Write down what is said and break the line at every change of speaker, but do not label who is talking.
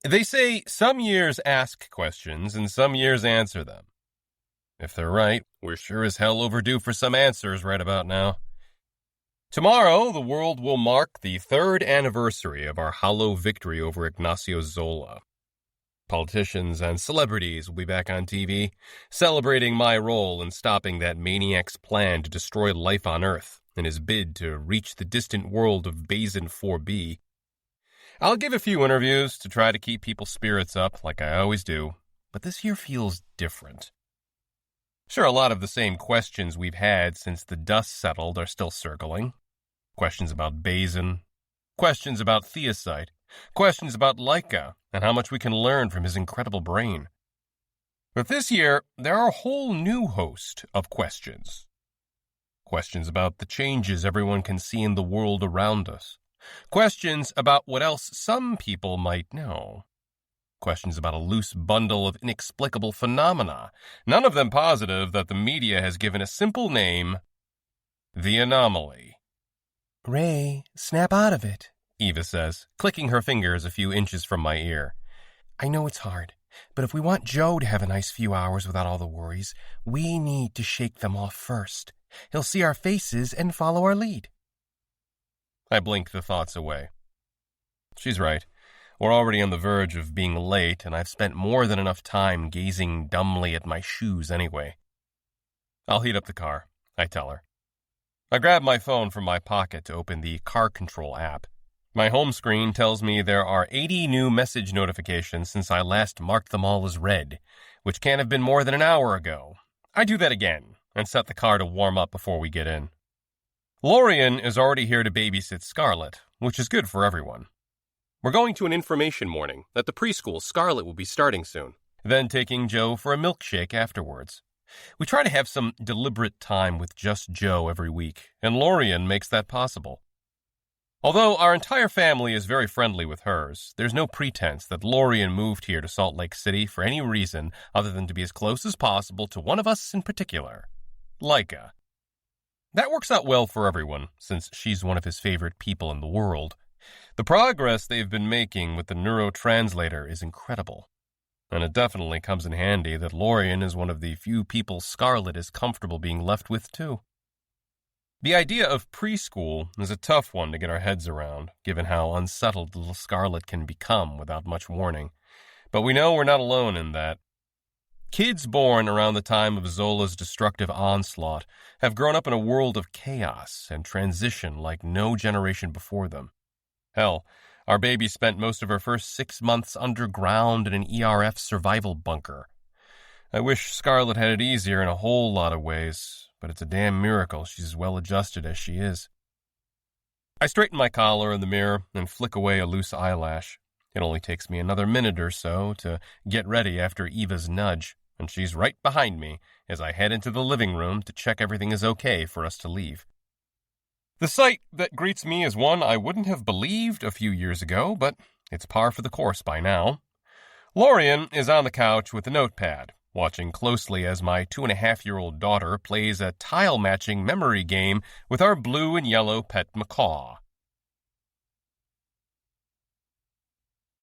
They say some years ask questions and some years answer them. If they're right, we're sure as hell overdue for some answers right about now. Tomorrow, the world will mark the 3rd anniversary of our hollow victory over Ignacio Zola. Politicians and celebrities will be back on TV, celebrating my role in stopping that maniac's plan to destroy life on Earth in his bid to reach the distant world of Basin 4b. I'll give a few interviews to try to keep people's spirits up, like I always do, but this year feels different. Sure, a lot of the same questions we've had since the dust settled are still circling. Questions about Basin, questions about Theosite, questions about Laika, and how much we can learn from his incredible brain. But this year, there are a whole new host of questions. Questions about the changes everyone can see in the world around us. Questions about what else some people might know. Questions about a loose bundle of inexplicable phenomena, none of them positive that the media has given a simple name: the Anomaly.
Ray, snap out of it,
Eva says, clicking her fingers a few inches from my ear.
I know it's hard, but if we want Joe to have a nice few hours without all the worries, we need to shake them off first. He'll see our faces and follow our lead.
I blink the thoughts away. She's right. We're already on the verge of being late, and I've spent more than enough time gazing dumbly at my shoes anyway. I'll heat up the car, I tell her. I grab my phone from my pocket to open the car control app. My home screen tells me there are 80 new message notifications since I last marked them all as read, which can't have been more than an hour ago. I do that again, and set the car to warm up before we get in. Lorian is already here to babysit Scarlett, which is good for everyone. We're going to an information morning at the preschool Scarlett will be starting soon, then taking Joe for a milkshake afterwards. We try to have some deliberate time with just Joe every week, and Lorian makes that possible. Although our entire family is very friendly with hers, there's no pretense that Lorian moved here to Salt Lake City for any reason other than to be as close as possible to one of us in particular, Laika. That works out well for everyone, since she's one of his favorite people in the world. The progress they've been making with the neurotranslator is incredible. And it definitely comes in handy that Lorian is one of the few people Scarlett is comfortable being left with, too. The idea of preschool is a tough one to get our heads around, given how unsettled little Scarlett can become without much warning. But we know we're not alone in that. Kids born around the time of Zola's destructive onslaught have grown up in a world of chaos and transition like no generation before them. Hell, our baby spent most of her first 6 months underground in an ERF survival bunker. I wish Scarlett had it easier in a whole lot of ways, but it's a damn miracle she's as well adjusted as she is. I straighten my collar in the mirror and flick away a loose eyelash. It only takes me another minute or so to get ready after Eva's nudge, and she's right behind me as I head into the living room to check everything is okay for us to leave. The sight that greets me is one I wouldn't have believed a few years ago, but it's par for the course by now. Lorian is on the couch with a notepad, watching closely as my 2.5-year-old daughter plays a tile-matching memory game with our blue and yellow pet macaw.